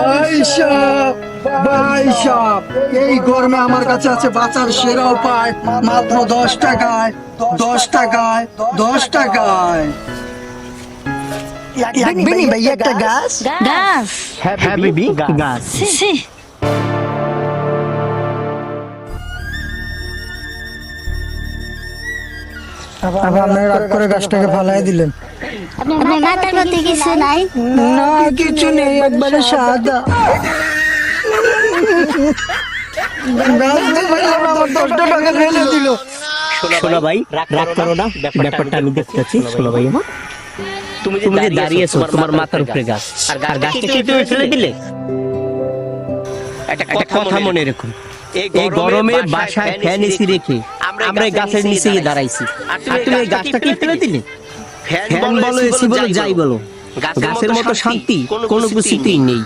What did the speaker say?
ভাই সাহেব, ভাই সাহেব, এই গরমে আমার কাছে আছে বাঁচার সেরা উপায়, মাত্র 10 টাকায়, 10 টাকায়, 10 টাকায়। লাগবে নি ভাই একটা গাছ? গাছ? হ্যাঁ বেবি, গাছ। ছি, আবার আপনারা রাগ করে গাছটাকে ফালাই দিলেন। আপনার মাথার মধ্যে কিছু নাই? না কিছু নেই, একবারে সাদা। গাছ তো ভাই আমার 10 টাকা ফেলে দিল। শোনা ভাই, রাগ করো না, ব্যাপারটা আমি দেখতেছি। শোনা ভাই আমার, তুমি যে দাঁড়িয়েছো তোমার মাথার উপরে গাছ, আর গাছটা কি তুমি ফেলে দিলে? একটা কথা মনে রেখো, এই গরমে বাসায় ফ্যান এসি রেখে আমরা এই গাছের নিচে গিয়ে দাঁড়াইছি, আর তুমি এই গাছটা কি ফেলে দিলে? ফ্যান বলো, এসি বলো, যাই বলো, গাছের মতো শান্তি কোনো কিছুতেই নেই।